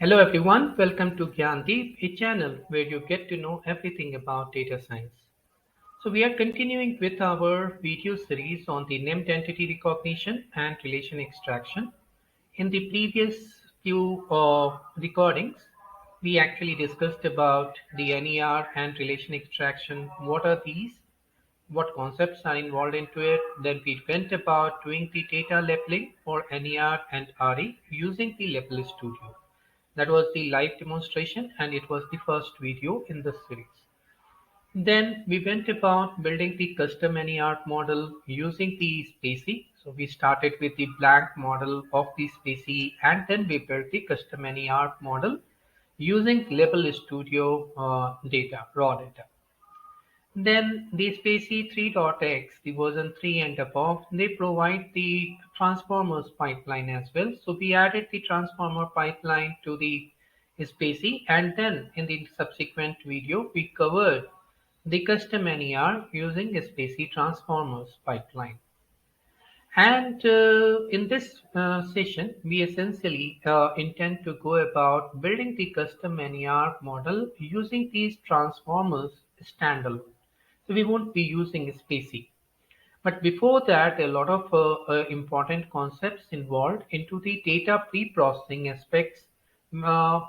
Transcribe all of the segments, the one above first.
Hello everyone, welcome to Gyandeep, a channel where you get to know everything about data science. So we are continuing with our video series on the named entity recognition and relation extraction. In the previous few recordings, we actually discussed about the NER and relation extraction. What are these? What concepts are involved into it? Then we went about doing the data labeling for NER and RE using the Label Studio. That was the live demonstration and it was the first video in the series. Then we went about building the custom NER model using the Spacey. So we started with the blank model of the Spacey and then we built the custom NER model using Label Studio data, raw data. Then the Spacey 3.x, the version 3 and above, they provide the transformers pipeline as well. So we added the transformer pipeline to the Spacey, and then in the subsequent video, we covered the custom NER using Spacey transformers pipeline. And in this session, we essentially intend to go about building the custom NER model using these transformers standalone. So we won't be using Spacey. But before that, a lot of important concepts involved into the data pre-processing aspects uh,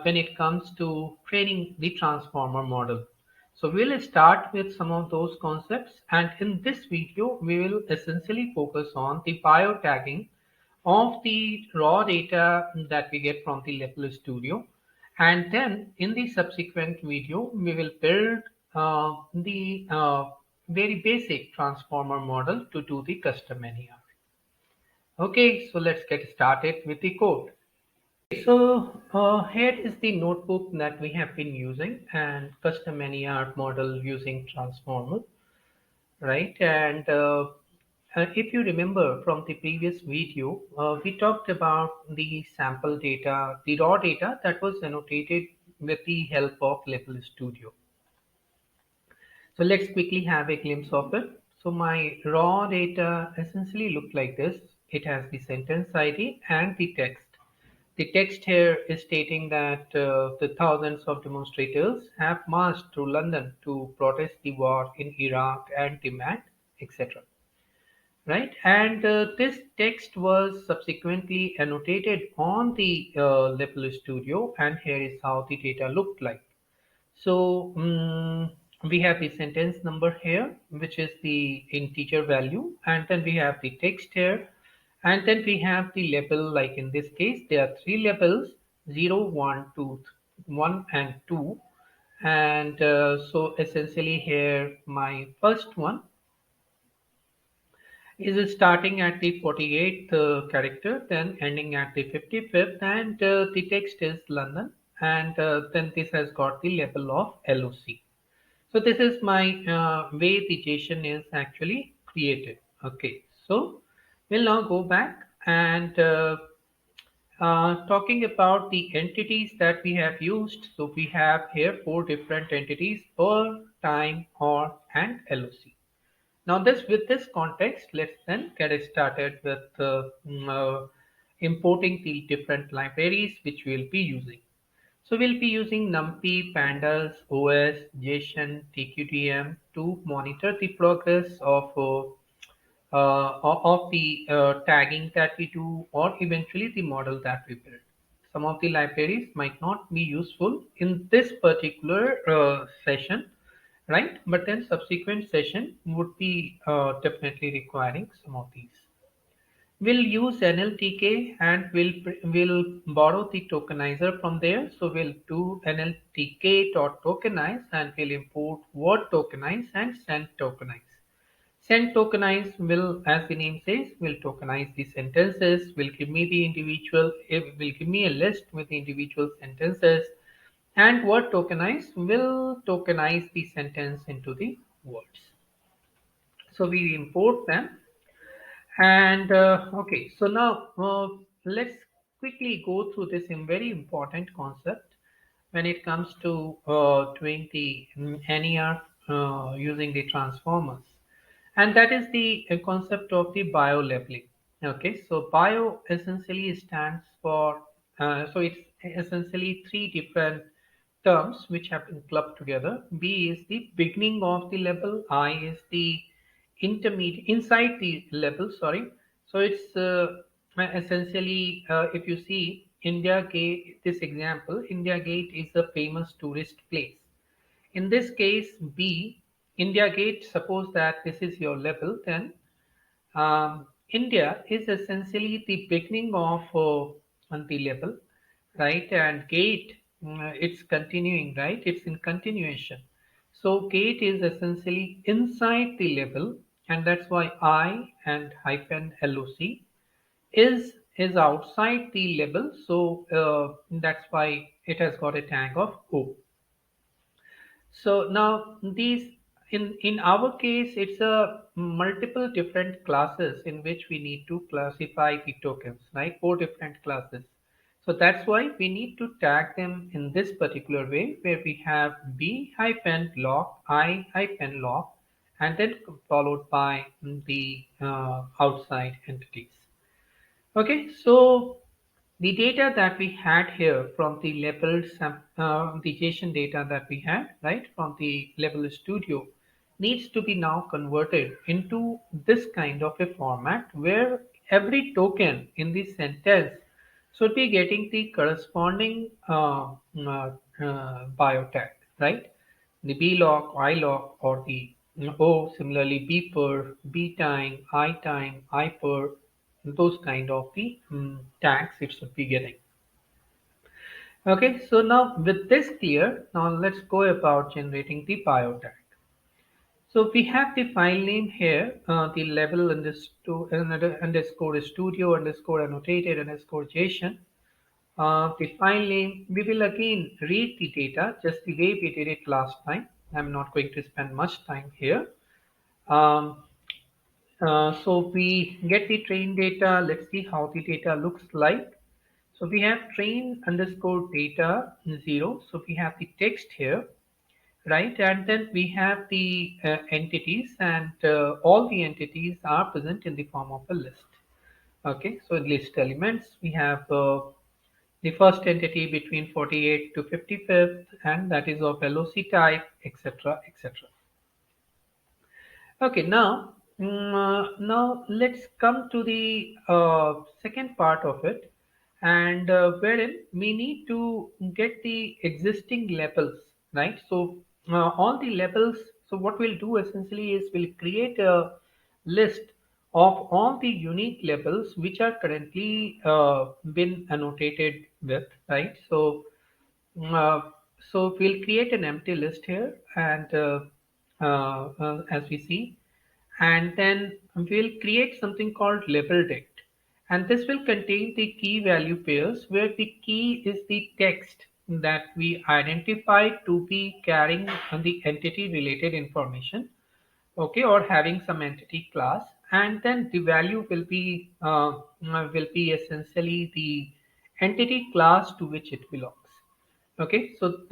when it comes to training the transformer model. So we'll start with some of those concepts, and in this video, we will essentially focus on the biotagging of the raw data that we get from the Label Studio. And then in the subsequent video, we will build the very basic transformer model to do the custom NER. Okay, so let's get started with the code. So here is the notebook that we have been using and custom NER model using transformer, right? And if you remember from the previous video, we talked about the sample data, the raw data that was annotated with the help of Label Studio. So let's quickly have a glimpse of it. So my raw data essentially look like this. It has the sentence ID and the text. The text here is stating that the thousands of demonstrators have marched through London to protest the war in Iraq and demand, etc. Right? And this text was subsequently annotated on the Label Studio, and here is how the data looked like. So we have the sentence number here, which is the integer value, and then we have the text here, and then we have the label. Like in this case, there are three labels: 0, 1, 2, 1, and 2. And so essentially here, my first one is starting at the 48th character, then ending at the 55th, and the text is London, and then this has got the label of LOC. So this is my way the JSON is actually created. Okay, so we'll now go back and talking about the entities that we have used. So we have here four different entities: per, time, or, and LOC. Now this with this context, let's then get started with importing the different libraries which we'll be using. So we'll be using NumPy, Pandas, OS, JSON, TQDM to monitor the progress of the tagging that we do, or eventually the model that we build. Some of the libraries might not be useful in this particular session, right? But then subsequent session would be definitely requiring some of these. We'll use NLTK and we'll borrow the tokenizer from there. So we'll do NLTK.tokenize and we'll import word tokenize and send tokenize. Send tokenize will, as the name says, will tokenize the sentences, will give me the individual, it will give me a list with the individual sentences, and word tokenize will tokenize the sentence into the words. So we import them. And okay, so now let's quickly go through this very important concept when it comes to doing the NER using the transformers. And that is the concept of the bio labeling. Okay, so bio essentially stands for So it's essentially three different terms which have been clubbed together. B is the beginning of the level. I is the intermediate inside the level. Sorry. So it's essentially, if you see India Gate, this example, India Gate is a famous tourist place. In this case, B, India Gate, suppose that this is your level, then India is essentially the beginning of the level, right? And gate, it's continuing, right? It's in continuation. So gate is essentially inside the level, and that's why I and hyphen LOC is outside the level. So that's why it has got a tag of O. So now these in our case, it's a multiple different classes in which we need to classify the tokens, right? Four different classes. So that's why we need to tag them in this particular way, where we have B hyphen lock, I hyphen lock, and then followed by the outside entities. Okay, so the data that we had here from the level, the JSON data that we had, right, from the level studio needs to be now converted into this kind of a format where every token in the sentence should be getting the corresponding biotag, right? The B lock, I lock, or the O, similarly B per, B time, I per, those kind of the tags it should be getting. Okay, so now with this clear, now let's go about generating the biotag. So we have the file name here, the level underscore studio underscore annotated underscore JSON. The file name, we will again read the data just the way we did it last time. I'm not going to spend much time here. Um, so we get the train data. Let's see how the data looks like. So we have train underscore data 0. So we have the text here, right? And then we have the entities, and all the entities are present in the form of a list. Okay, so list elements, we have the first entity between 48 to 55th, and that is of LOC type, etc., etc. Okay, now let's come to the second part of it, and wherein we need to get the existing levels, right? So all the levels. So what we'll do essentially is we'll create a list of all the unique levels which are currently been annotated with, right? Uh, so we'll create an empty list here, and as we see, and then we'll create something called label dict, and this will contain the key value pairs where the key is the text that we identify to be carrying the entity related information, okay, or having some entity class, and then the value will be essentially the entity class to which it belongs. Okay, so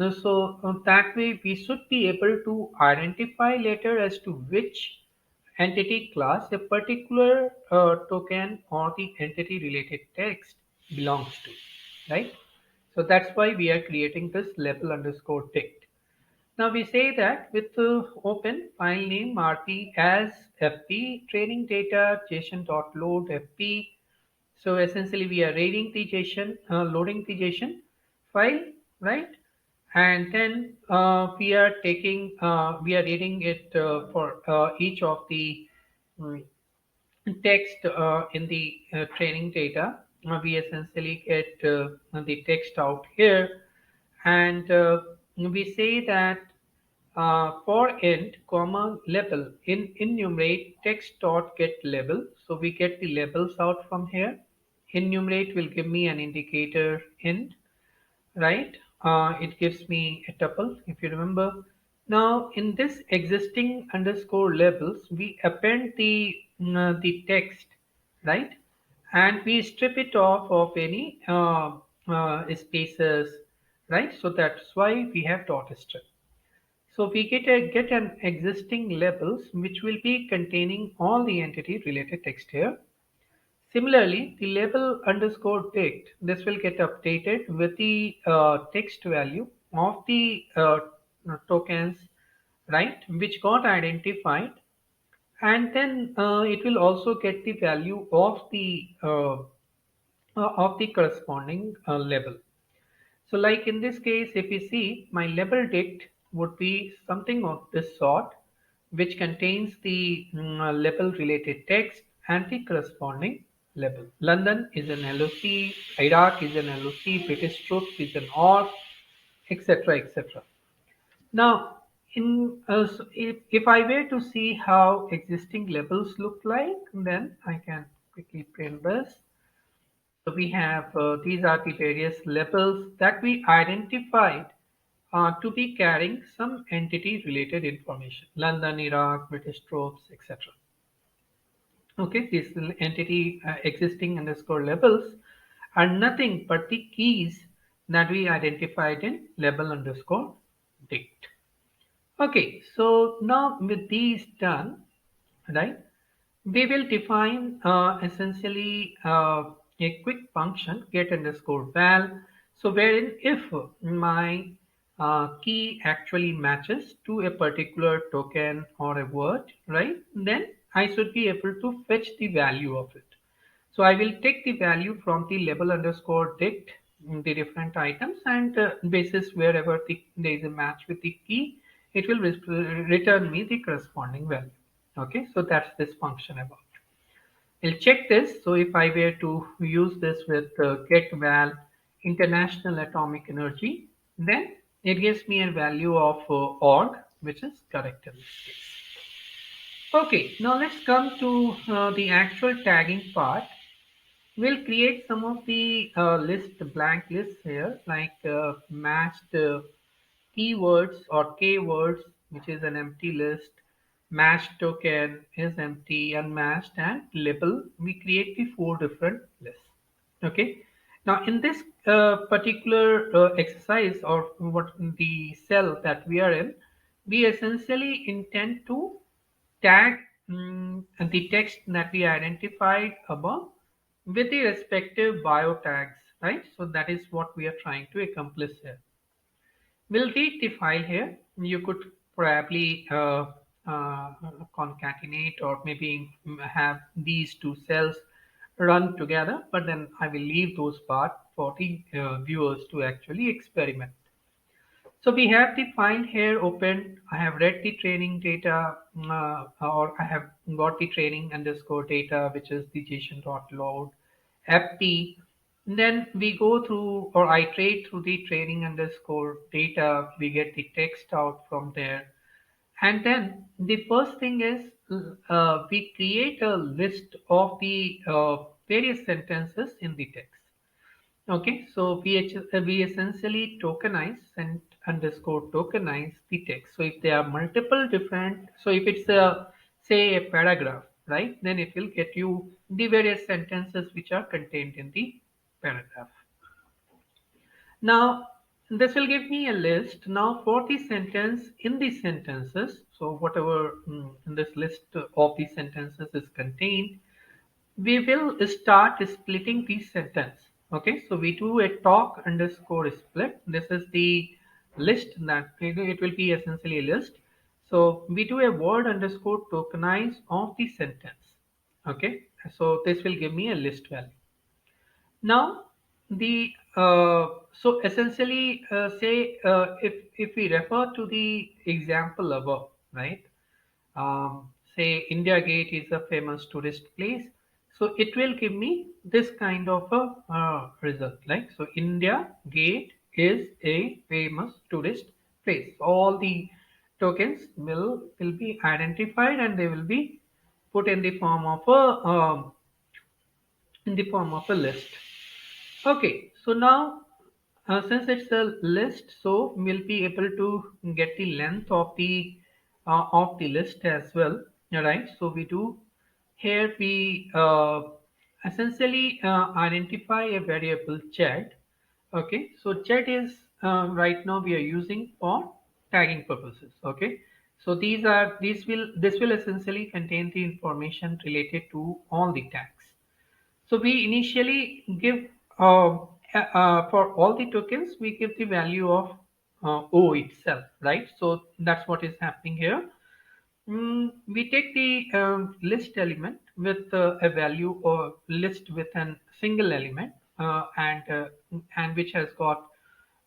that way we should be able to identify later as to which entity class a particular token or the entity related text belongs to, right? So that's why we are creating this level underscore ticked. Now we say that with open file name RP as FP training data JSON.load FP. So essentially we are reading the JSON, loading the JSON file, right? And then we are reading it for each of the mm, text in the training data. We essentially get the text out here, and we say that for int comma level in enumerate text dot get level. So we get the labels out from here. Enumerate will give me an indicator int, right? It gives me a tuple, if you remember. Now, in this existing underscore labels, we append the text, right? And we strip it off of any spaces, right? So that's why we have dot strip. So we get an existing labels which will be containing all the entity related text here. Similarly, the label underscore date, this will get updated with the text value of the tokens, right, which got identified, and then it will also get the value of the corresponding label. So like in this case, if you see, my label dict would be something of this sort, which contains the label related text and the corresponding label. London is an LOC, Iraq is an LOC, British troops is an OR, etc. etc. Now, if I were to see how existing labels look like, then I can quickly print this. So we have these are the various labels that we identified to be carrying some entity related information. London, Iraq, British troops, etc. Okay, these entity existing underscore labels are nothing but the keys that we identified in label underscore dict. Okay, so now with these done, right, we will define essentially a quick function get underscore val. So wherein if my key actually matches to a particular token or a word, right, then I should be able to fetch the value of it. So I will take the value from the label underscore dict the different items, and basis wherever there is a match with the key, it will return me the corresponding value. Okay, so that's this function about. I'll check this. So if I were to use this with get val international atomic energy, then it gives me a value of org, which is correct in this case. Okay, now let's come to the actual tagging part. We'll create some of the blank lists here, like matched keywords or kwords, which is an empty list. Matched token is empty, unmatched, and label. We create the four different lists. Okay. Now, in this particular exercise or what the cell that we are in, we essentially intend to tag the text that we identified above with the respective bio tags, right? So that is what we are trying to accomplish here. We'll read the file here. You could probably concatenate or maybe have these two cells run together, but then I will leave those parts for the viewers to actually experiment. So we have the file here open. I have read the training data, or I have got the training underscore data, which is the JSON.load fp. Then we go through, or I trade through the training underscore data. We get the text out from there. And then the first thing is we create a list of the various sentences in the text. Okay, so we essentially tokenize and underscore tokenize the text. So if there are multiple different, so if it's a say a paragraph, right, then it will get you the various sentences which are contained in the paragraph. Now this will give me a list. Now for the sentence in the sentences, so whatever in this list of the sentences is contained, we will start splitting the sentence. Okay, so we do a talk underscore split. This is the list that it will be essentially a list. So we do a word underscore tokenize of the sentence. Okay, so this will give me a list value. Now the so essentially say if we refer to the example above, right? Say India Gate is a famous tourist place, so it will give me this kind of a result. Like so, India Gate is a famous tourist place. All the tokens will be identified and they will be put in the form of a list. Okay, so now since it's a list, so we'll be able to get the length of the list as well. All right, so we do here we essentially identify a variable z. Okay, so z is right now we are using for tagging purposes. Okay, so this will essentially contain the information related to all the tags. So we initially give for all the tokens, we give the value of O itself, right? So that's what is happening here. We take the list element with a value or list with a single element and which has got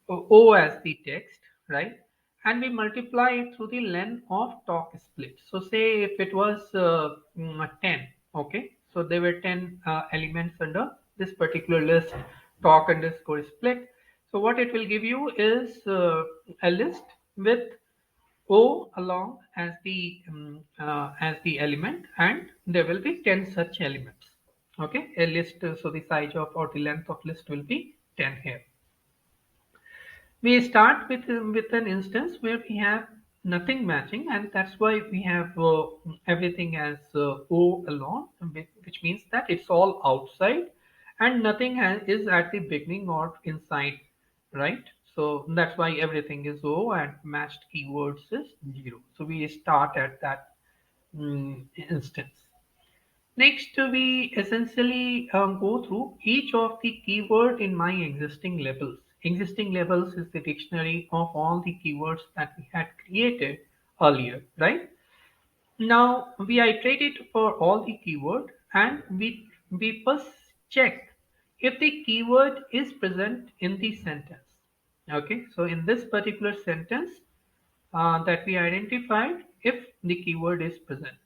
O as the text, right? And we multiply it through the len of talk split. So say if it was 10, okay? So there were 10 elements under this particular list, talk underscore split. So what it will give you is a list with O along as the element, and there will be 10 such elements. Okay, a list. So the size of or the length of list will be 10 here. We start with an instance where we have nothing matching, and that's why we have everything as O alone, which means that it's all outside, and nothing is at the beginning or inside, right? So that's why everything is O and matched keywords is 0. So we start at that instance. Next, we essentially go through each of the keyword in my existing labels. Existing labels is the dictionary of all the keywords that we had created earlier, right? Now we iterate it for all the keyword and we first check if the keyword is present in the sentence. Okay, so in this particular sentence that we identified, if the keyword is present.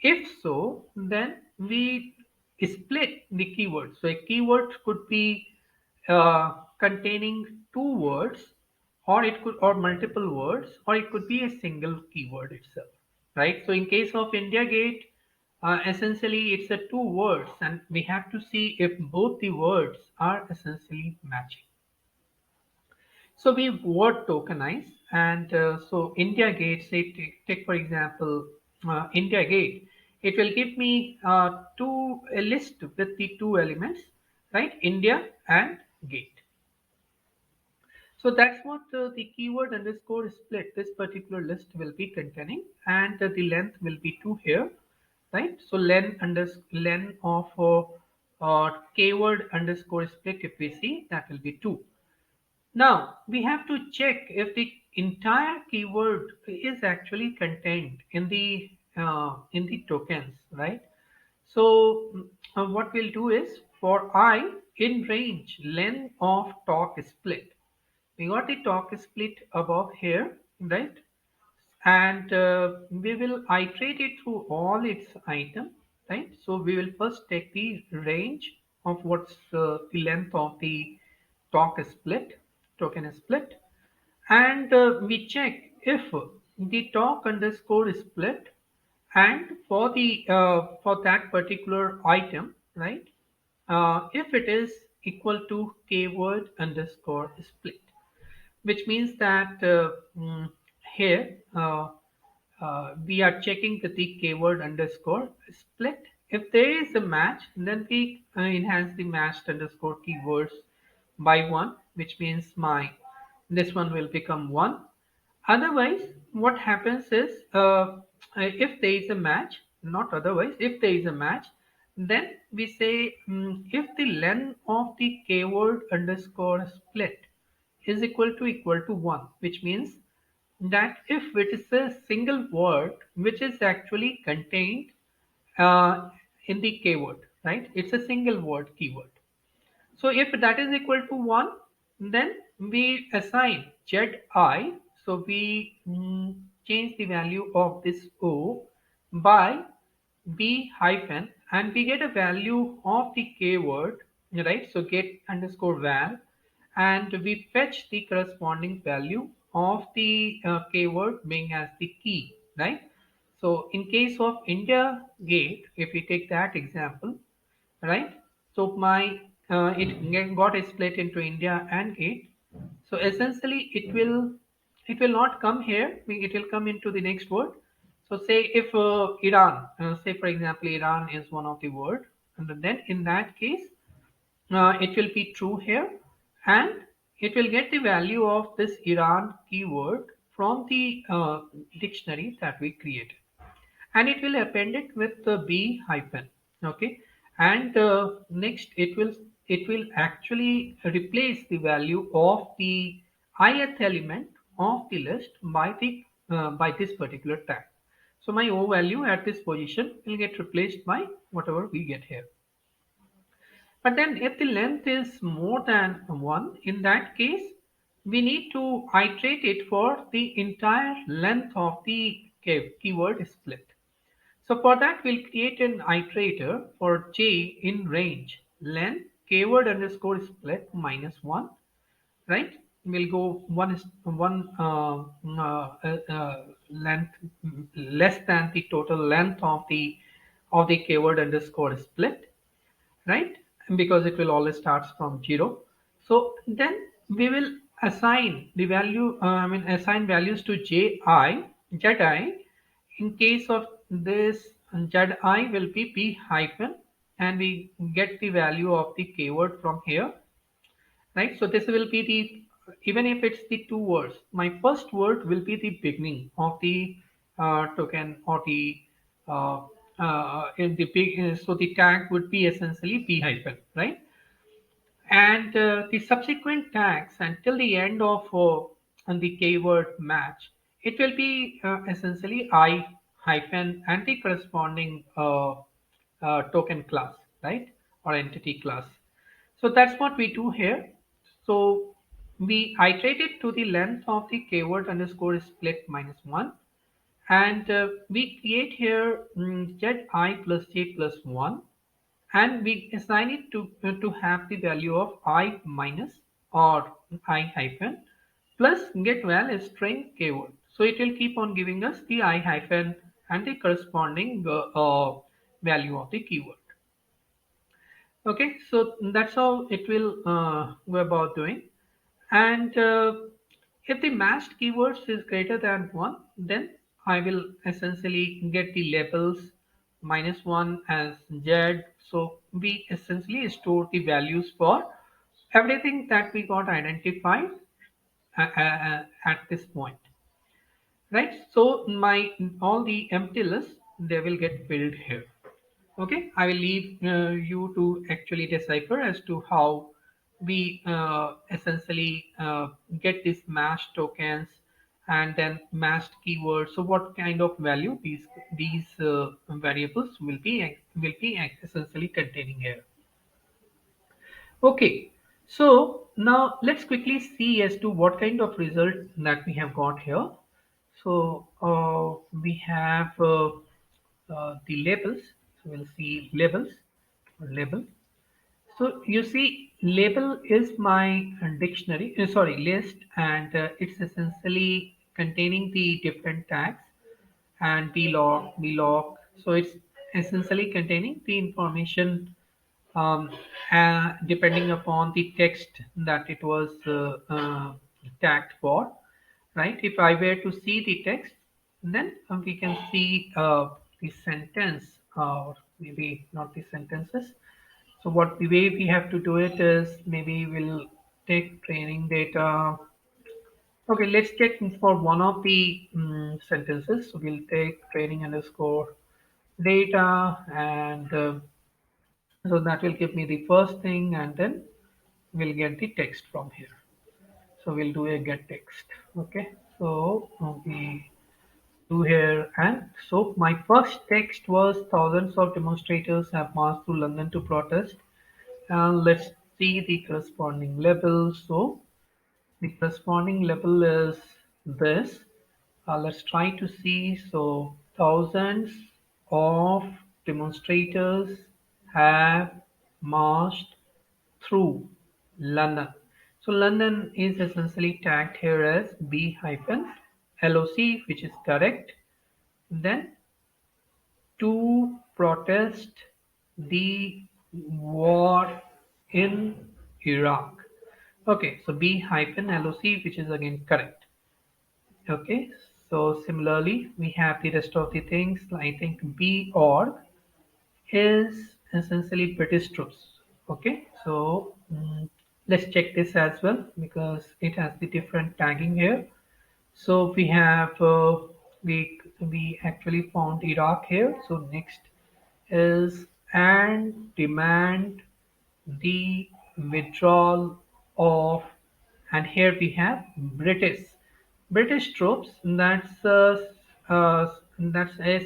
If so, then we split the keyword. So a keyword could be containing two words, or it could or multiple words, or it could be a single keyword itself, right? So in case of India Gate, essentially it's a two words, and we have to see if both the words are essentially matching. So we word tokenize, and so India Gate, say take for example India Gate, it will give me a list with the two elements, right? India and Gate. So that's what the keyword underscore split this particular list will be containing, and the length will be 2 here, right? So len of keyword underscore split, if we see, that will be 2. Now we have to check if the entire keyword is actually contained in the tokens, right? So what we'll do is for I in range len of talk split. We got the talk split above here, right? And we will iterate it through all its item, right? So we will first take the range of what's the length of the talk split, token split, and we check if the talk underscore split and for that particular item, right? If it is equal to keyword underscore split, which means that here we are checking the keyword underscore split. If there is a match, then we enhance the matched underscore keywords by one, which means my this one will become one. Otherwise, what happens is if there is a match, not otherwise, if there is a match, then we say if the length of the keyword underscore split is equal to 1, which means that if it is a single word which is actually contained uh, in the keyword, right? It's a single word keyword. So if that is equal to 1, then we assign zi. So we change the value of this O by b hyphen, and we get a value of the keyword, right? So get underscore val, and we fetch the corresponding value of the keyword being as the key, right? So in case of India Gate, if we take that example, right? So my got split into India and Gate. So essentially, it will not come here. It will come into the next word. So say if Iran, say for example, Iran is one of the word, and then in that case, it will be true here, and it will get the value of this Iran keyword from the dictionary that we created, and it will append it with the b hyphen, okay, and next it will actually replace the value of the ith element of the list by this particular tag. So my O value at this position will get replaced by whatever we get here. But then if the length is more than 1, in that case, we need to iterate it for the entire length of the keyword split. So for that, we'll create an iterator for j in range length keyword underscore split minus 1, right? We'll go length less than the total length of the keyword underscore split, right? Because it will always starts from 0. So then we will assign the value, assign values to zi. In case of this, zi will be p hyphen, and we get the value of the keyword from here, right? So this will be the, even if it's the two words, my first word will be the beginning of the token or the in the big, so the tag would be essentially p hyphen, right? And the subsequent tags until the end of on the keyword match, it will be essentially I hyphen and the corresponding token class, right? Or entity class. So that's what we do here. So we iterate it to the length of the keyword underscore split minus 1. And we create here zi plus j plus 1, and we assign it to have the value of I minus or I hyphen plus get val is string keyword. So it will keep on giving us the I hyphen and the corresponding value of the keyword. Okay, so that's how it will go about doing. And if the matched keywords is greater than 1, then I will essentially get the labels minus 1 as Z. So we essentially store the values for everything that we got identified at this point, right? So my all the empty lists, they will get filled here. Okay, I will leave you to actually decipher as to how we essentially get these mashed tokens and then mashed keywords. So what kind of value these variables will be essentially containing here. Okay, so now let's quickly see as to what kind of result that we have got here. So we have the labels. So we'll see labels or label. So you see, label is my dictionary, sorry, list, and it's essentially containing the different tags and block. So it's essentially containing the information depending upon the text that it was tagged for, right? If I were to see the text, then we can see the sentence, or maybe not the sentences. So what the way we have to do it is, maybe we'll take training data. Okay, let's check for one of the sentences. So we'll take training underscore data, and so that will give me the first thing, and then we'll get the text from here. So we'll do a get text. Okay, so we do here, and so my first text was thousands of demonstrators have marched to London to protest. And let's see the corresponding level. So the corresponding level is this. Let's try to see. So thousands of demonstrators have marched through London. So London is essentially tagged here as B hyphen LOC, which is correct. Then to protest the war in Iraq. Okay, so B hyphen LOC, which is again correct. Okay, so similarly, we have the rest of the things. I think B org is essentially British troops. Okay, so let's check this as well because it has the different tagging here. So we have we actually found Iraq here. So next is and demand the withdrawal of, and here we have British troops. That's a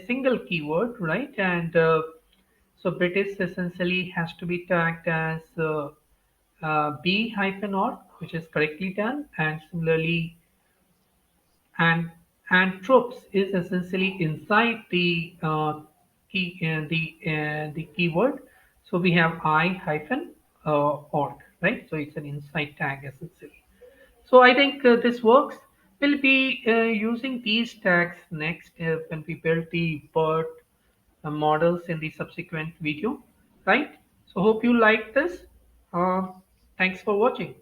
single keyword, right? And so British essentially has to be tagged as B hyphen or, which is correctly done, and similarly, and troops is essentially inside the keyword. So we have I hyphen org, right? So it's an inside tag essentially. So I think this works. We'll be using these tags next when we build the BERT models in the subsequent video, right? So hope you like this. Uh, Thanks for watching.